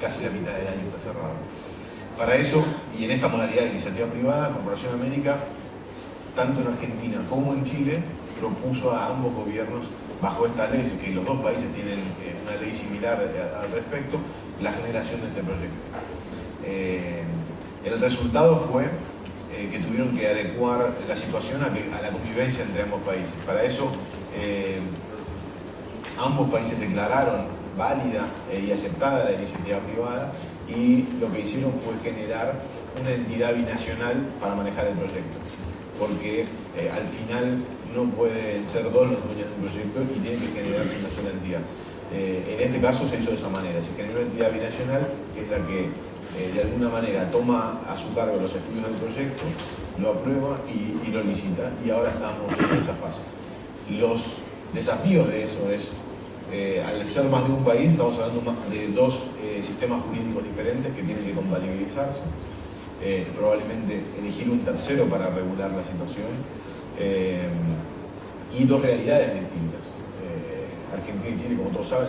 casi la mitad del año, está cerrado. Para eso, y en esta modalidad de iniciativa privada, Corporación América, tanto en Argentina como en Chile, propuso a ambos gobiernos, bajo esta ley, que los dos países tienen una ley similar al respecto, la generación de este proyecto. El resultado fue que tuvieron que adecuar la situación a la convivencia entre ambos países. Para eso, ambos países declararon válida y aceptada la iniciativa privada y lo que hicieron fue generar una entidad binacional para manejar el proyecto, porque al final no pueden ser dos los dueños de un proyecto y tiene que generarse una sola entidad. En este caso se hizo de esa manera, se generó una entidad binacional que es la que de alguna manera toma a su cargo los estudios del proyecto, lo aprueba y lo licita, y ahora estamos en esa fase. Los desafíos de eso es, al ser más de un país, estamos hablando de dos sistemas jurídicos diferentes que tienen que compatibilizarse, probablemente elegir un tercero para regular la situación, y dos realidades distintas. Argentina y Chile, como todos saben,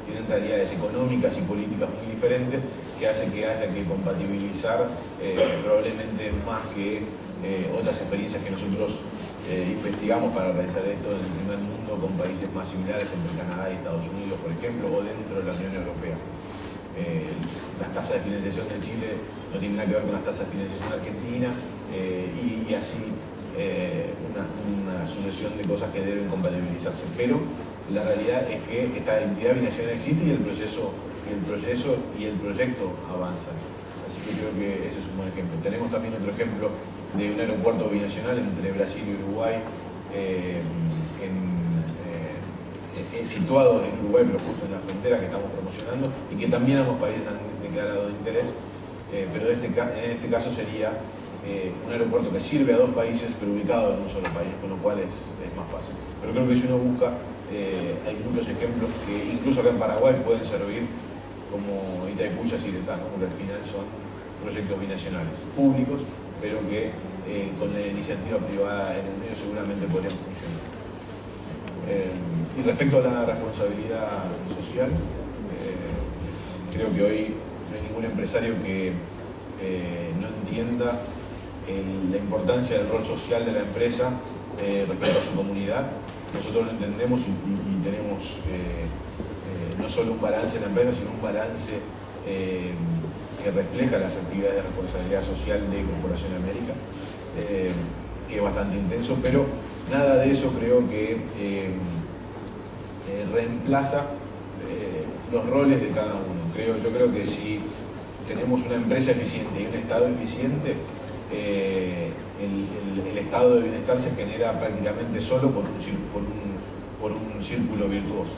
tienen realidades económicas y políticas muy diferentes que hacen que haya que compatibilizar probablemente más que otras experiencias que nosotros investigamos para realizar esto en el primer mundo con países más similares entre Canadá y Estados Unidos, por ejemplo, o dentro de la Unión Europea. Las tasas de financiación de Chile no tienen nada que ver con las tasas de financiación de Argentina y así una sucesión de cosas que deben compatibilizarse. Pero la realidad es que esta entidad binacional existe y el proceso y el proyecto avanzan. Así que creo que ese es un buen ejemplo. Tenemos también otro ejemplo de un aeropuerto binacional entre Brasil y Uruguay, situado en Uruguay, pero justo en la frontera, que estamos promocionando y que también ambos países han declarado de interés, pero en este caso sería un aeropuerto que sirve a dos países, pero ubicado en un solo país, con lo cual es más fácil. Pero creo que si uno busca, hay muchos ejemplos que incluso acá en Paraguay pueden servir como Itaipú y Ciretá, ¿no? Porque al final son proyectos binacionales, públicos, pero que con la iniciativa privada en el medio seguramente podrían funcionar. Y respecto a la responsabilidad social, creo que hoy no hay ningún empresario que no entienda la importancia del rol social de la empresa respecto a su comunidad. Nosotros lo entendemos y tenemos no solo un balance en la empresa, sino un balance que refleja las actividades de responsabilidad social de Corporación América, que es bastante intenso, pero nada de eso creo que reemplaza los roles de cada uno. Yo creo que si tenemos una empresa eficiente y un Estado eficiente, el estado de bienestar se genera prácticamente solo por un círculo virtuoso.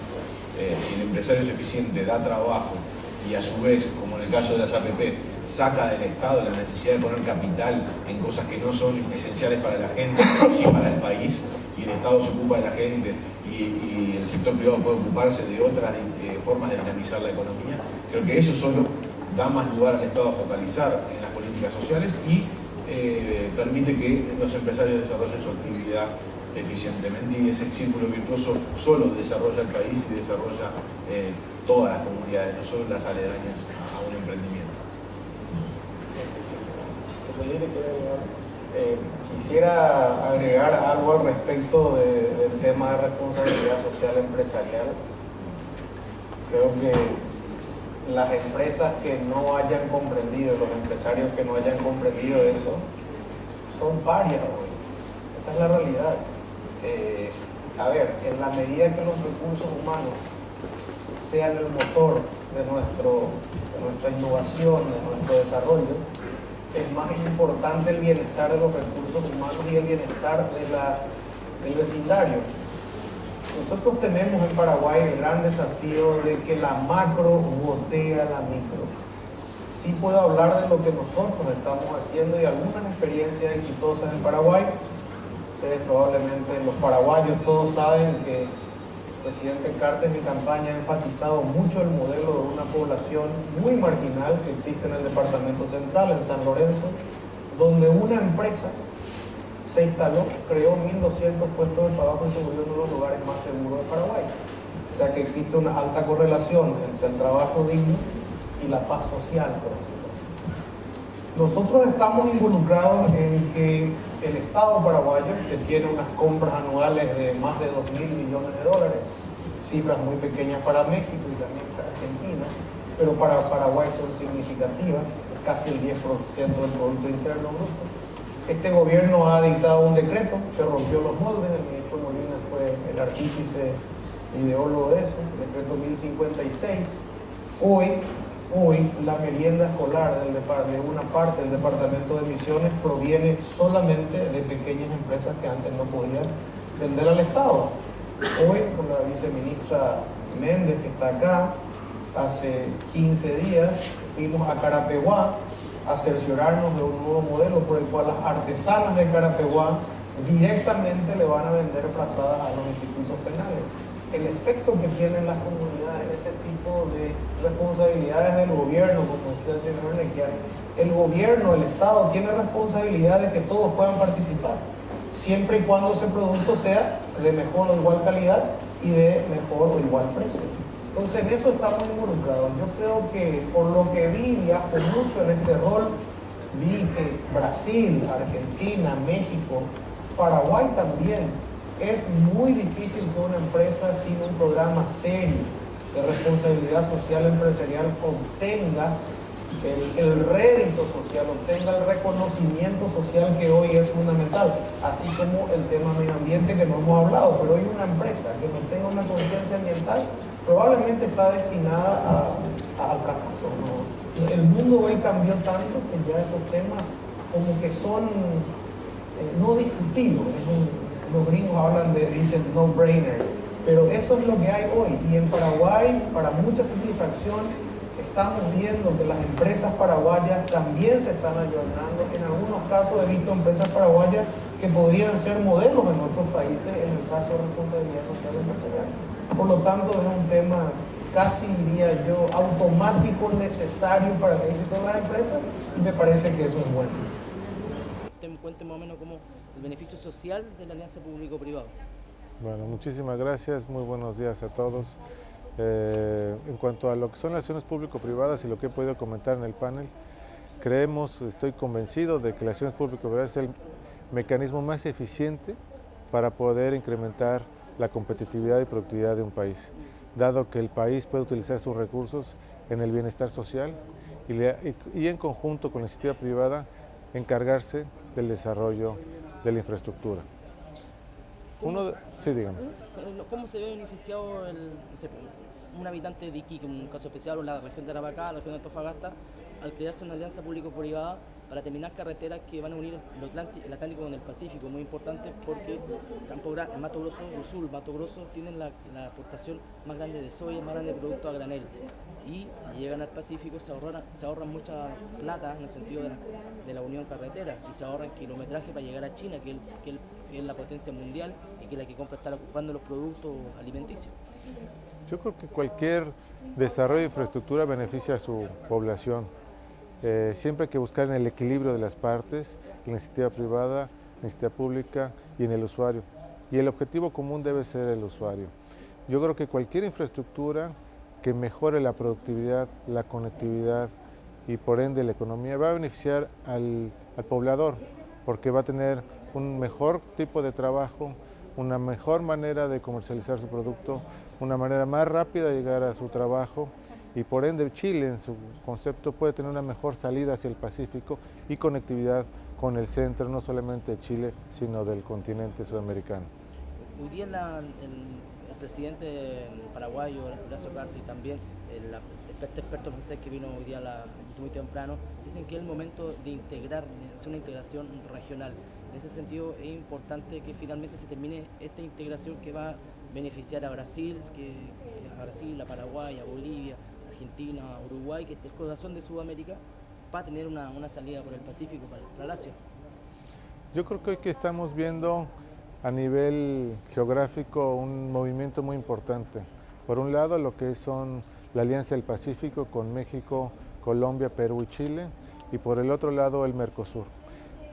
Si el empresario es eficiente, da trabajo y a su vez, como en el caso de las APP, saca del Estado la necesidad de poner capital en cosas que no son esenciales para la gente, pero sí para el país, y el Estado se ocupa de la gente y el sector privado puede ocuparse de otras formas de dinamizar la economía, creo que eso solo da más lugar al Estado a focalizar en las políticas sociales y permite que los empresarios desarrollen su actividad eficientemente, y ese círculo virtuoso solo desarrolla el país y desarrolla todas las comunidades, no solo las aledañas a un emprendimiento. Quisiera agregar algo al respecto del tema de responsabilidad social empresarial. Creo que las empresas que no hayan comprendido, los empresarios que no hayan comprendido eso, son varias hoy. Esa es la realidad. A ver, en la medida que los recursos humanos sean el motor de nuestra innovación, de nuestro desarrollo, es más importante el bienestar de los recursos humanos y el bienestar del vecindario. Nosotros tenemos en Paraguay el gran desafío de que la macro botea la micro. Sí puedo hablar de lo que nosotros estamos haciendo y algunas experiencias exitosas en Paraguay. Ustedes probablemente, los paraguayos todos saben que el presidente Cartes en campaña ha enfatizado mucho el modelo de una población muy marginal que existe en el departamento central, en San Lorenzo, donde una empresa se instaló, creó 1.200 puestos de trabajo y se volvió uno de los lugares más seguros de Paraguay. O sea que existe una alta correlación entre el trabajo digno y la paz social, por ejemplo. Nosotros estamos involucrados en que el Estado paraguayo, que tiene unas compras anuales de más de 2.000 millones de dólares, cifras muy pequeñas para México y también para Argentina, pero para Paraguay son significativas, casi el 10% del Producto Interno Bruto. Este gobierno ha dictado un decreto que rompió los moldes. El ministro Molina fue el artífice ideólogo de eso, el decreto 1056. Hoy la merienda escolar de una parte del departamento de Misiones proviene solamente de pequeñas empresas que antes no podían vender al Estado. Hoy, con la viceministra Méndez, que está acá, hace 15 días fuimos a Carapeguá a cerciorarnos de un nuevo modelo por el cual las artesanas de Carapeguá directamente le van a vender frazadas a los institutos penales. El efecto que tienen las comunidades, ese tipo de responsabilidades del gobierno, como decía el señor Nequian, el gobierno, el Estado tiene responsabilidad de que todos puedan participar, siempre y cuando ese producto sea de mejor o igual calidad y de mejor o igual precio. Entonces en eso estamos involucrados. Yo creo que por lo que vi, viajo mucho en este rol, vi que Brasil, Argentina, México, Paraguay también, es muy difícil que una empresa sin un programa serio de responsabilidad social empresarial obtenga el rédito social, obtenga el reconocimiento social que hoy es fundamental, así como el tema medio ambiente que no hemos hablado. Pero hoy una empresa que no tenga una conciencia ambiental probablemente está destinada al fracaso, ¿no? El mundo hoy cambió tanto que ya esos temas como que son no discutibles. Los gringos dicen no-brainer, pero eso es lo que hay hoy. Y en Paraguay, para mucha satisfacción, estamos viendo que las empresas paraguayas también se están ayornando. En algunos casos he visto empresas paraguayas que podrían ser modelos en otros países en el caso de responsabilidad social empresarial. Por lo tanto, es un tema casi, diría yo, automático, necesario para el éxito de las empresas, y me parece que eso es bueno. Usted me cuente más o menos cómo el beneficio social de la alianza público-privada. Bueno, muchísimas gracias, muy buenos días a todos. En cuanto a lo que son las acciones público-privadas y lo que he podido comentar en el panel, Creemos, estoy convencido de que las acciones público-privadas es el mecanismo más eficiente para poder incrementar la competitividad y productividad de un país, dado que el país puede utilizar sus recursos en el bienestar social y en conjunto con la iniciativa privada encargarse del desarrollo de la infraestructura. Sí, dígame. ¿Cómo se ve beneficiado un habitante de Iquique, en un caso especial, o la región de Arauca, la región de Antofagasta, al crearse una alianza público-privada para terminar carreteras que van a unir el Atlántico con el Pacífico? Muy importante porque Mato Grosso do Sul, Mato Grosso tienen la aportación más grande de soya, más grande de producto a granel. Y si llegan al Pacífico se ahorran mucha plata en el sentido de la unión carretera, y se ahorran kilometraje para llegar a China, que es la potencia mundial y que es la que está ocupando los productos alimenticios. Yo creo que cualquier desarrollo de infraestructura beneficia a su población. Siempre hay que buscar en el equilibrio de las partes, en la iniciativa privada, en la iniciativa pública y en el usuario. Y el objetivo común debe ser el usuario. Yo creo que cualquier infraestructura que mejore la productividad, la conectividad y por ende la economía va a beneficiar al poblador, porque va a tener un mejor tipo de trabajo, una mejor manera de comercializar su producto, una manera más rápida de llegar a su trabajo, y por ende Chile en su concepto puede tener una mejor salida hacia el Pacífico y conectividad con el centro, no solamente de Chile, sino del continente sudamericano. Hoy día el presidente paraguayo, Horacio Cartes, y también el experto francés que vino hoy día muy temprano, dicen que es el momento de hacer una integración regional. En ese sentido es importante que finalmente se termine esta integración que va a beneficiar a Brasil, a Paraguay, a Bolivia, Argentina, Uruguay, que es el corazón de Sudamérica, para tener una salida por el Pacífico para el Asia. Yo creo que hoy que estamos viendo a nivel geográfico un movimiento muy importante. Por un lado, lo que son la Alianza del Pacífico con México, Colombia, Perú y Chile, y por el otro lado el Mercosur.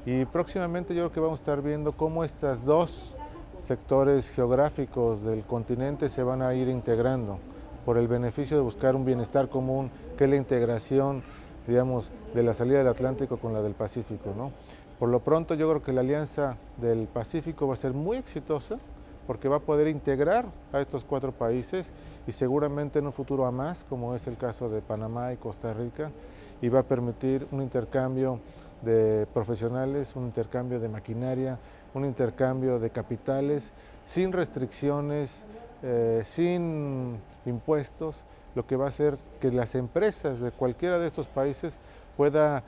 Y próximamente yo creo que vamos a estar viendo cómo estos dos sectores geográficos del continente se van a ir integrando por el beneficio de buscar un bienestar común, que es la integración, digamos, de la salida del Atlántico con la del Pacífico, ¿no? Por lo pronto yo creo que la Alianza del Pacífico va a ser muy exitosa porque va a poder integrar a estos 4 países y seguramente en un futuro a más, como es el caso de Panamá y Costa Rica, y va a permitir un intercambio de profesionales, un intercambio de maquinaria, un intercambio de capitales, sin restricciones, sin impuestos, lo que va a hacer que las empresas de cualquiera de estos países pueda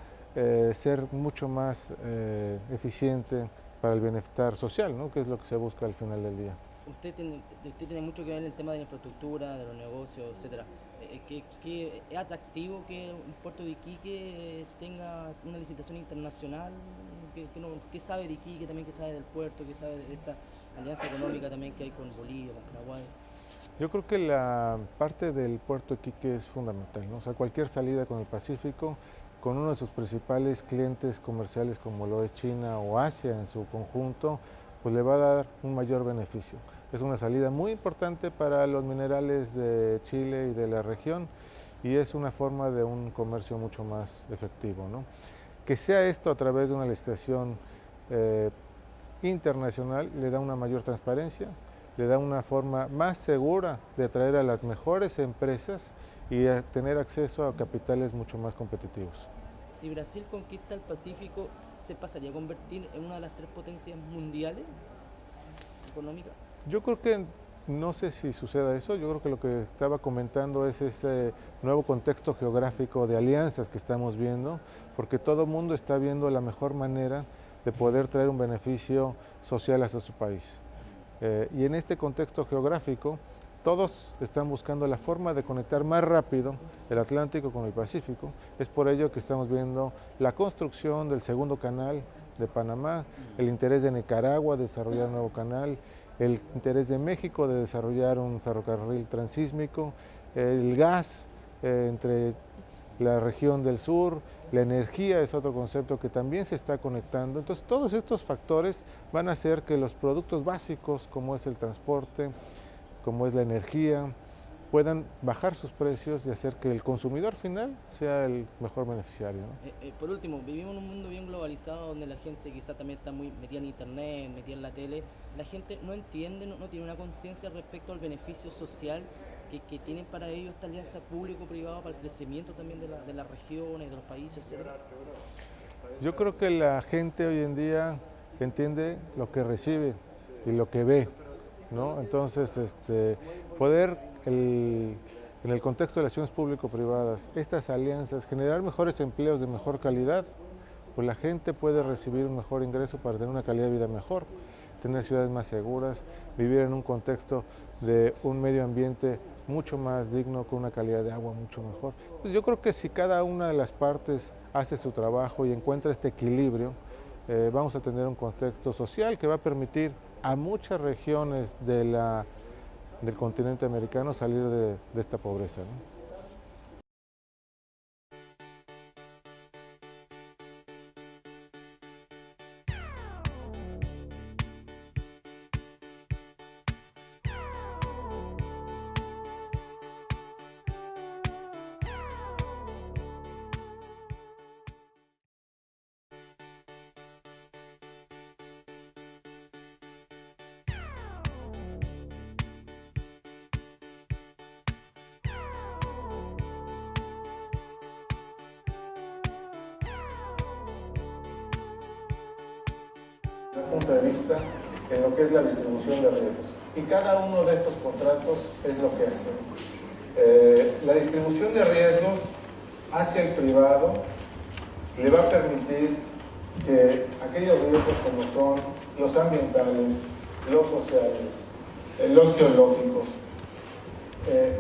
ser mucho más eficiente para el bienestar social, ¿no? Que es lo que se busca al final del día. Usted tiene mucho que ver en el tema de la infraestructura, de los negocios, etcétera. ¿Qué es atractivo que un puerto de Iquique tenga una licitación internacional? ¿Qué sabe de Iquique también, qué sabe del puerto, qué sabe de esta alianza económica también que hay con Bolivia, con Paraguay? Yo creo que la parte del puerto de Iquique es fundamental, ¿no? O sea, cualquier salida con el Pacífico, con uno de sus principales clientes comerciales como lo es China o Asia en su conjunto, pues le va a dar un mayor beneficio. Es una salida muy importante para los minerales de Chile y de la región y es una forma de un comercio mucho más efectivo, ¿no? Que sea esto a través de una licitación internacional le da una mayor transparencia, le da una forma más segura de atraer a las mejores empresas y a tener acceso a capitales mucho más competitivos. Si Brasil conquista el Pacífico, ¿se pasaría a convertir en una de las 3 potencias mundiales económicas? Yo creo que no sé si suceda eso. Yo creo que lo que estaba comentando es ese nuevo contexto geográfico de alianzas que estamos viendo, porque todo el mundo está viendo la mejor manera de poder traer un beneficio social hacia su país. Y en este contexto geográfico, todos están buscando la forma de conectar más rápido el Atlántico con el Pacífico. Es por ello que estamos viendo la construcción del segundo canal de Panamá, el interés de Nicaragua de desarrollar un nuevo canal, el interés de México de desarrollar un ferrocarril transísmico, el gas entre la región del sur, la energía es otro concepto que también se está conectando. Entonces todos estos factores van a hacer que los productos básicos como es el transporte, como es la energía, puedan bajar sus precios y hacer que el consumidor final sea el mejor beneficiario, ¿no? Por último, vivimos en un mundo bien globalizado donde la gente quizá también está muy metida en internet, metida en la tele. La gente no entiende, no tiene una conciencia respecto al beneficio social que tienen para ellos esta alianza público-privada para el crecimiento también de las regiones, de los países, etc. Yo creo que la gente hoy en día entiende lo que recibe y lo que ve, ¿no? Entonces, poder en el contexto de las acciones público-privadas, estas alianzas, generar mejores empleos de mejor calidad, pues la gente puede recibir un mejor ingreso para tener una calidad de vida mejor, tener ciudades más seguras, vivir en un contexto de un medio ambiente mucho más digno, con una calidad de agua mucho mejor. Pues yo creo que si cada una de las partes hace su trabajo y encuentra este equilibrio, vamos a tener un contexto social que va a permitir a muchas regiones del continente americano salir de esta pobreza, ¿no? Punto de vista en lo que es la distribución de riesgos. Y cada uno de estos contratos es lo que hace. La distribución de riesgos hacia el privado le va a permitir que aquellos riesgos como son los ambientales, los sociales, los geológicos,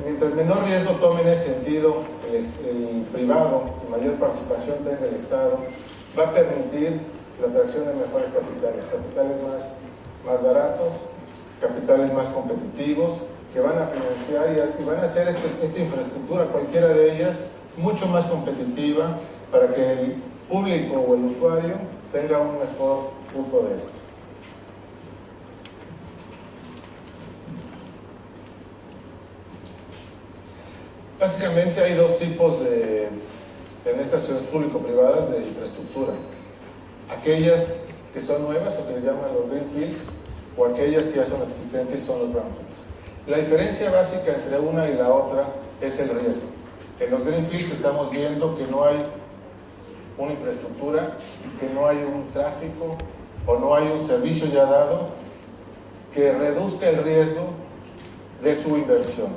mientras menor riesgo tome en ese sentido el privado y mayor participación tenga el Estado, va a permitir la atracción de mejores capitales más baratos, capitales más competitivos, que van a financiar y van a hacer esta infraestructura, cualquiera de ellas, mucho más competitiva para que el público o el usuario tenga un mejor uso de esto. Básicamente hay dos tipos en estas ciudades público-privadas de infraestructura. Aquellas que son nuevas o que les llaman los greenfields, o aquellas que ya son existentes son los brownfields. La diferencia básica entre una y la otra es el riesgo. En los greenfields estamos viendo que no hay una infraestructura, que no hay un tráfico o no hay un servicio ya dado que reduzca el riesgo de su inversión.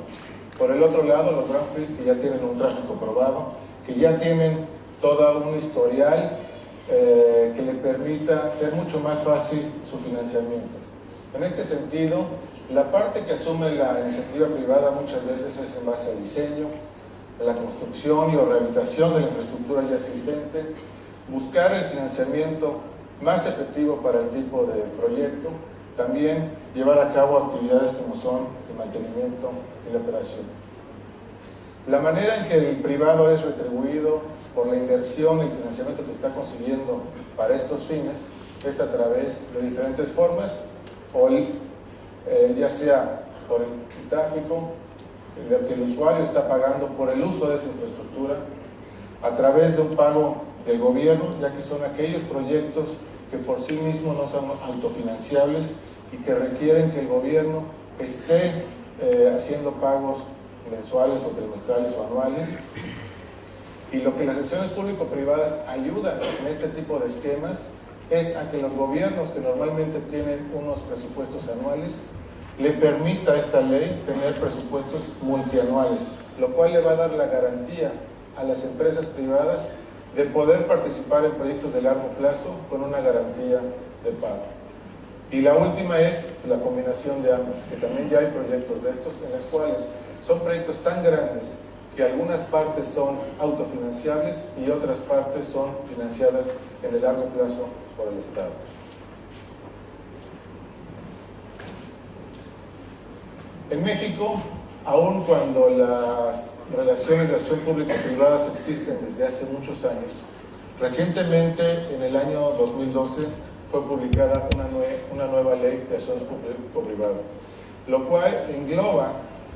Por el otro lado, los brownfields que ya tienen un tráfico probado, que ya tienen todo un historial que le permita hacer mucho más fácil su financiamiento. En este sentido, la parte que asume la iniciativa privada muchas veces es en base a diseño, a la construcción y o rehabilitación de la infraestructura ya existente, buscar el financiamiento más efectivo para el tipo de proyecto, también llevar a cabo actividades como son el mantenimiento y la operación. La manera en que el privado es retribuido por la inversión y el financiamiento que está consiguiendo para estos fines es a través de diferentes formas, o ya sea por el tráfico que el usuario está pagando por el uso de esa infraestructura, a través de un pago del gobierno, ya que son aquellos proyectos que por sí mismos no son autofinanciables y que requieren que el gobierno esté haciendo pagos mensuales o trimestrales o anuales. Y lo que las acciones público-privadas ayudan en este tipo de esquemas es a que los gobiernos que normalmente tienen unos presupuestos anuales le permita a esta ley tener presupuestos multianuales, lo cual le va a dar la garantía a las empresas privadas de poder participar en proyectos de largo plazo con una garantía de pago. Y la última es la combinación de ambas, que también ya hay proyectos de estos en los cuales son proyectos tan grandes que algunas partes son autofinanciables y otras partes son financiadas en el largo plazo por el Estado. En México, aun cuando las relaciones de acción público-privadas existen desde hace muchos años, recientemente, en el año 2012, fue publicada una nueva ley de acciones público-privadas, lo cual engloba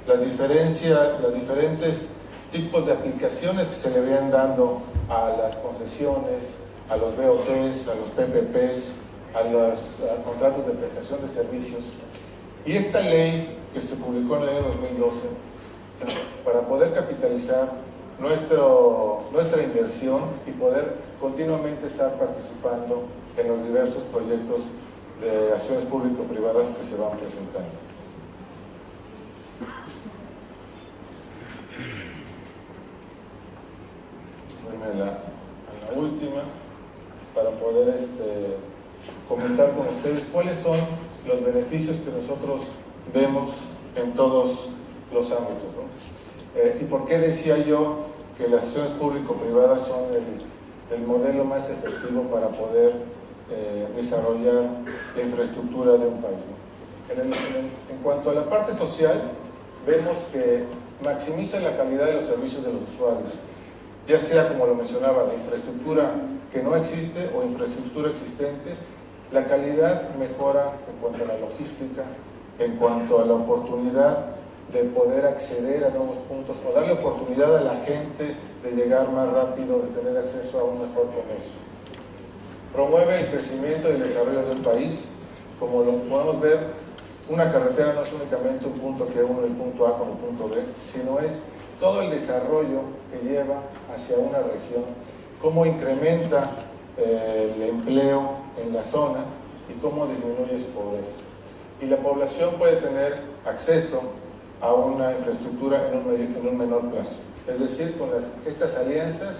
las diferentes tipos de aplicaciones que se le habían dando a las concesiones, a los BOTs, a los PPPs, a los contratos de prestación de servicios. Y esta ley que se publicó en el año 2012, para poder capitalizar nuestra inversión y poder continuamente estar participando en los diversos proyectos de acciones público-privadas que se van presentando. A la última, para poder comentar con ustedes cuáles son los beneficios que nosotros vemos en todos los ámbitos, ¿no? Y por qué decía yo que las acciones público-privadas son el modelo más efectivo para poder desarrollar la infraestructura de un país, ¿no? En cuanto a la parte social, vemos que maximiza la calidad de los servicios de los usuarios, ya sea, como lo mencionaba, de infraestructura que no existe o infraestructura existente. La calidad mejora en cuanto a la logística, en cuanto a la oportunidad de poder acceder a nuevos puntos o darle oportunidad a la gente de llegar más rápido, de tener acceso a un mejor comercio. Promueve el crecimiento y el desarrollo del país. Como lo podemos ver, una carretera no es únicamente un punto que une el punto A con el punto B, sino es todo el desarrollo que lleva hacia una región, cómo incrementa el empleo en la zona y cómo disminuye su pobreza. Y la población puede tener acceso a una infraestructura en un menor plazo. Es decir, con estas alianzas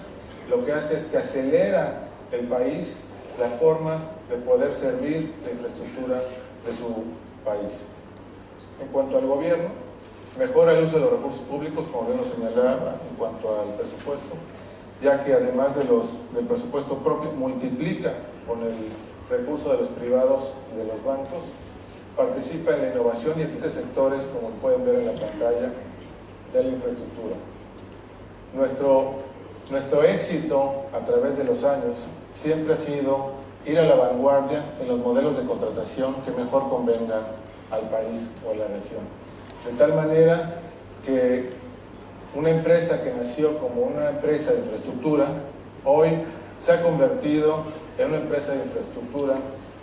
lo que hace es que acelera el país la forma de poder servir la infraestructura de su país. En cuanto al gobierno, mejora el uso de los recursos públicos, como bien lo señalaba, en cuanto al presupuesto, ya que además del presupuesto propio, multiplica con el recurso de los privados y de los bancos, participa en la innovación y en diferentes sectores, como pueden ver en la pantalla, de la infraestructura. Nuestro éxito a través de los años siempre ha sido ir a la vanguardia en los modelos de contratación que mejor convengan al país o a la región. De tal manera que una empresa que nació como una empresa de infraestructura, hoy se ha convertido en una empresa de infraestructura,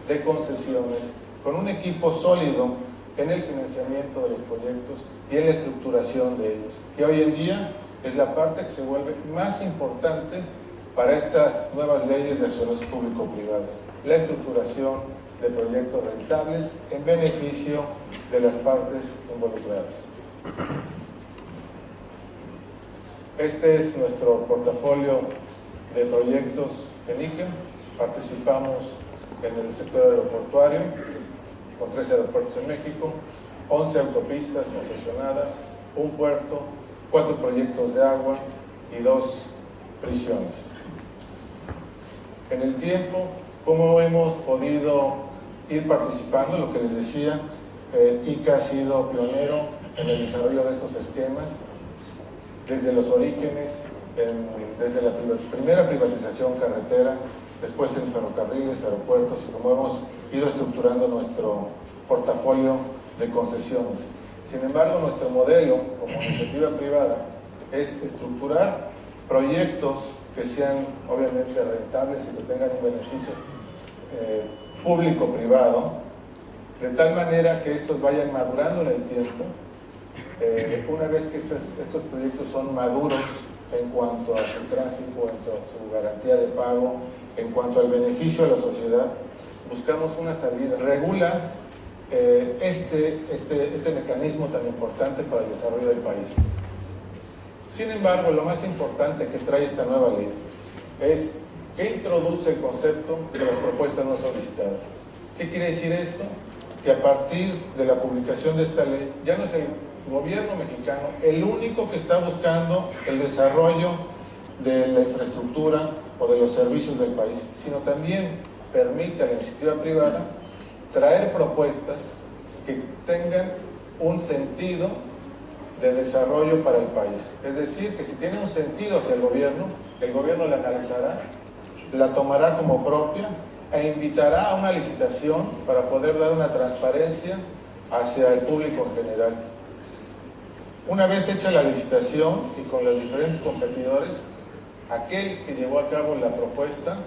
de concesiones, con un equipo sólido en el financiamiento de los proyectos y en la estructuración de ellos, que hoy en día es la parte que se vuelve más importante para estas nuevas leyes de acciones público-privadas, la estructuración de proyectos rentables en beneficio de las partes involucradas. Este es nuestro portafolio de proyectos en ICEM. Participamos en el sector aeroportuario, con 13 aeropuertos en México, 11 autopistas concesionadas, un puerto, 4 proyectos de agua y 2 prisiones. En el tiempo, ¿cómo hemos podido ir participando? Lo que les decía, ICA ha sido pionero en el desarrollo de estos esquemas, desde los orígenes, desde la primera privatización carretera, después en ferrocarriles, aeropuertos, y como hemos ido estructurando nuestro portafolio de concesiones. Sin embargo, nuestro modelo como iniciativa privada es estructurar proyectos que sean obviamente rentables y que tengan un beneficio público-privado, de tal manera que estos vayan madurando en el tiempo. Una vez que estos proyectos son maduros en cuanto a su tráfico, en cuanto a su garantía de pago, en cuanto al beneficio a la sociedad, buscamos una salida. Regula este mecanismo tan importante para el desarrollo del país. Sin embargo, lo más importante que trae esta nueva ley es que introduce el concepto de las propuestas no solicitadas. ¿Qué quiere decir esto? Que a partir de la publicación de esta ley, ya no es el gobierno mexicano el único que está buscando el desarrollo de la infraestructura o de los servicios del país, sino también permite a la iniciativa privada traer propuestas que tengan un sentido de desarrollo para el país. Es decir, que si tiene un sentido hacia el gobierno la analizará, la tomará como propia e invitará a una licitación para poder dar una transparencia hacia el público en general. Una vez hecha la licitación y con los diferentes competidores, aquel que llevó a cabo la propuesta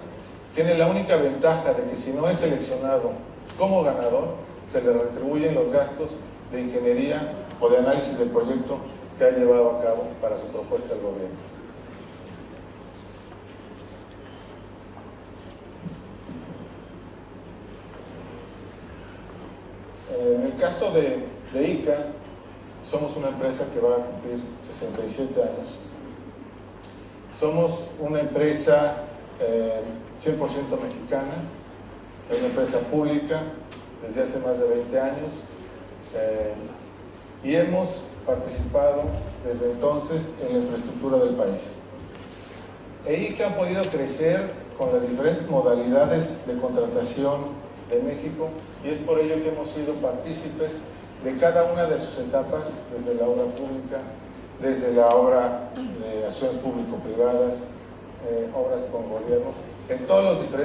tiene la única ventaja de que si no es seleccionado como ganador, se le retribuyen los gastos de ingeniería o de análisis del proyecto que ha llevado a cabo para su propuesta al gobierno. En el caso de ICA, somos una empresa que va a cumplir 67 años. Somos una empresa 100% mexicana, es una empresa pública desde hace más de 20 años y hemos participado desde entonces en la infraestructura del país. ICA ha podido crecer con las diferentes modalidades de contratación de México y es por ello que hemos sido partícipes de cada una de sus etapas, desde la obra pública, desde la obra de acciones público-privadas, obras con gobierno, en todos los diferentes